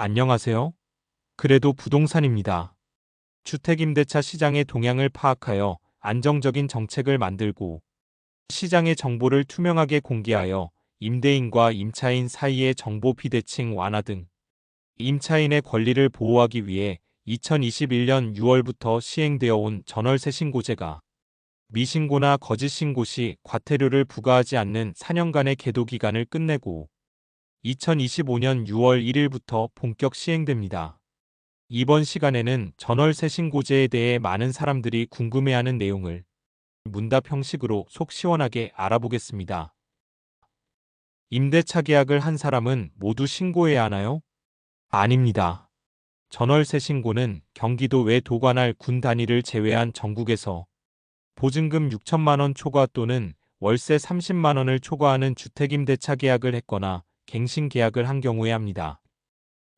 안녕하세요. 그래도 부동산입니다. 주택임대차 시장의 동향을 파악하여 안정적인 정책을 만들고 시장의 정보를 투명하게 공개하여 임대인과 임차인 사이의 정보 비대칭 완화 등 임차인의 권리를 보호하기 위해 2021년 6월부터 시행되어 온 전월세 신고제가 미신고나 거짓 신고 시 과태료를 부과하지 않는 4년간의 계도 기간을 끝내고 2025년 6월 1일부터 본격 시행됩니다. 이번 시간에는 전월세 신고제에 대해 많은 사람들이 궁금해하는 내용을 문답 형식으로 속 시원하게 알아보겠습니다. 임대차 계약을 한 사람은 모두 신고해야 하나요? 아닙니다. 전월세 신고는 경기도 외 도관할 군 단위를 제외한 전국에서 보증금 6천만 원 초과 또는 월세 30만 원을 초과하는 주택임대차 계약을 했거나 갱신 계약을 한 경우에 합니다.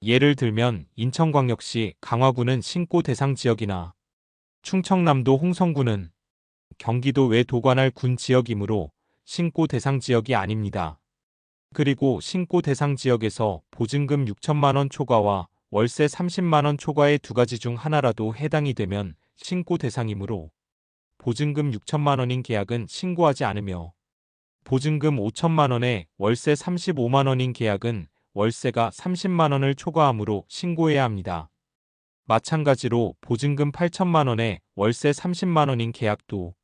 예를 들면 인천광역시 강화구는 신고 대상 지역이나 충청남도 홍성구는 경기도 외 도관할 군 지역이므로 신고 대상 지역이 아닙니다. 그리고 신고 대상 지역에서 보증금 6천만 원 초과와 월세 30만 원 초과의 두 가지 중 하나라도 해당이 되면 신고 대상이므로 보증금 6천만 원인 계약은 신고하지 않으며 보증금 5천만 원에 월세 35만 원인 계약은 월세가 30만 원을 초과하므로 신고해야 합니다. 마찬가지로 보증금 8천만 원에 월세 30만 원인 계약도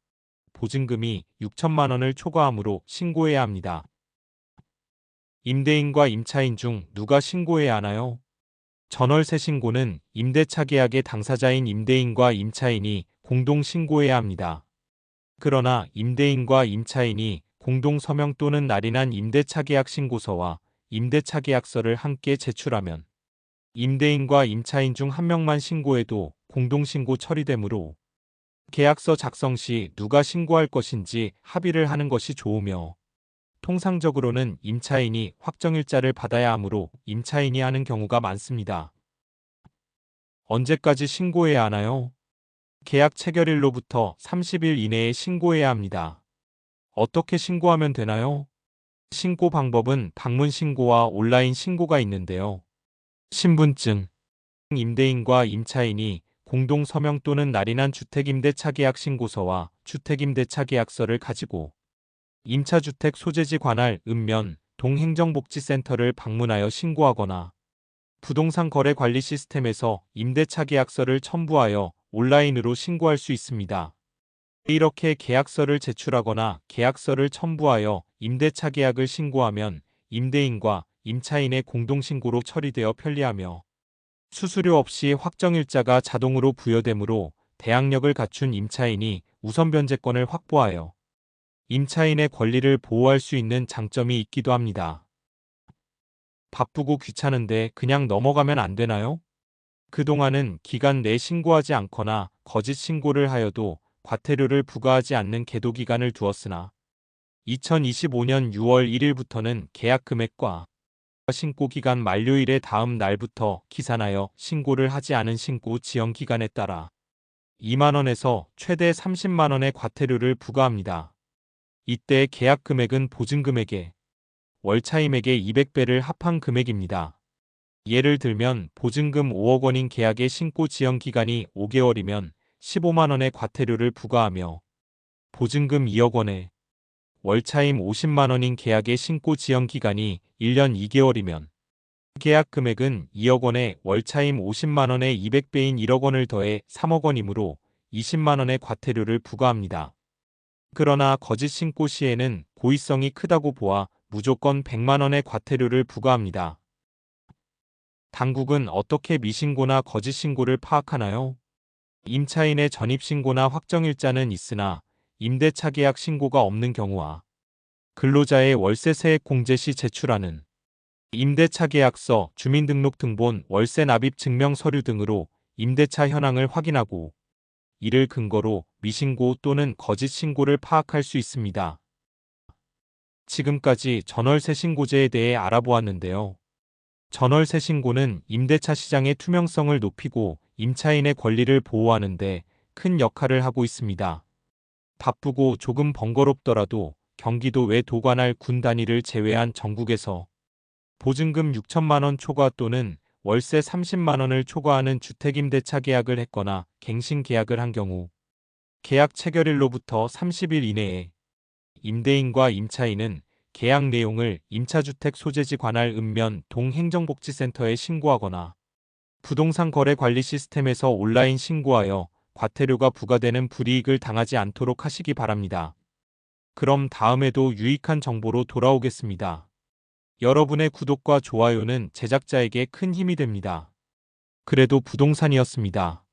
보증금이 6천만 원을 초과하므로 신고해야 합니다. 임대인과 임차인 중 누가 신고해야 하나요? 전월세 신고는 임대차 계약의 당사자인 임대인과 임차인이 공동 신고해야 합니다. 그러나 임대인과 임차인이 공동 서명 또는 날인한 임대차 계약 신고서와 임대차 계약서를 함께 제출하면 임대인과 임차인 중 한 명만 신고해도 공동신고 처리되므로 계약서 작성 시 누가 신고할 것인지 합의를 하는 것이 좋으며 통상적으로는 임차인이 확정일자를 받아야 하므로 임차인이 하는 경우가 많습니다. 언제까지 신고해야 하나요? 계약 체결일로부터 30일 이내에 신고해야 합니다. 어떻게 신고하면 되나요? 신고 방법은 방문 신고와 온라인 신고가 있는데요. 신분증, 임대인과 임차인이 공동 서명 또는 날인한 주택임대차 계약 신고서와 주택임대차 계약서를 가지고 임차주택 소재지 관할 읍면 동행정복지센터를 방문하여 신고하거나 부동산 거래 관리 시스템에서 임대차 계약서를 첨부하여 온라인으로 신고할 수 있습니다. 이렇게 계약서를 제출하거나 계약서를 첨부하여 임대차 계약을 신고하면 임대인과 임차인의 공동신고로 처리되어 편리하며 수수료 없이 확정일자가 자동으로 부여되므로 대항력을 갖춘 임차인이 우선 변제권을 확보하여 임차인의 권리를 보호할 수 있는 장점이 있기도 합니다. 바쁘고 귀찮은데 그냥 넘어가면 안 되나요? 그동안은 기간 내 신고하지 않거나 거짓 신고를 하여도 과태료를 부과하지 않는 계도 기간을 두었으나 2025년 6월 1일부터는 계약 금액과 신고 기간 만료일의 다음 날부터 기산하여 신고를 하지 않은 신고 지연 기간에 따라 2만 원에서 최대 30만 원의 과태료를 부과합니다. 이때 계약 금액은 보증금액에 월차임액의 200배를 합한 금액입니다. 예를 들면 보증금 5억 원인 계약의 신고 지연 기간이 5개월이면 15만 원의 과태료를 부과하며 보증금 2억 원에 월차임 50만 원인 계약의 신고 지연 기간이 1년 2개월이면 계약 금액은 2억 원에 월차임 50만 원에 200배인 1억 원을 더해 3억 원이므로 20만 원의 과태료를 부과합니다. 그러나 거짓 신고 시에는 고의성이 크다고 보아 무조건 100만 원의 과태료를 부과합니다. 당국은 어떻게 미신고나 거짓 신고를 파악하나요? 임차인의 전입신고나 확정일자는 있으나 임대차 계약 신고가 없는 경우와 근로자의 월세 세액 공제 시 제출하는 임대차 계약서, 주민등록등본, 월세 납입 증명 서류 등으로 임대차 현황을 확인하고 이를 근거로 미신고 또는 거짓 신고를 파악할 수 있습니다. 지금까지 전월세 신고제에 대해 알아보았는데요. 전월세 신고는 임대차 시장의 투명성을 높이고 임차인의 권리를 보호하는 데 큰 역할을 하고 있습니다. 바쁘고 조금 번거롭더라도 경기도 외 도관할 군 단위를 제외한 전국에서 보증금 6천만 원 초과 또는 월세 30만 원을 초과하는 주택임대차 계약을 했거나 갱신 계약을 한 경우 계약 체결일로부터 30일 이내에 임대인과 임차인은 계약 내용을 임차주택 소재지 관할 읍면 동행정복지센터에 신고하거나 부동산 거래 관리 시스템에서 온라인 신고하여 과태료가 부과되는 불이익을 당하지 않도록 하시기 바랍니다. 그럼 다음에도 유익한 정보로 돌아오겠습니다. 여러분의 구독과 좋아요는 제작자에게 큰 힘이 됩니다. 그래도 부동산이었습니다.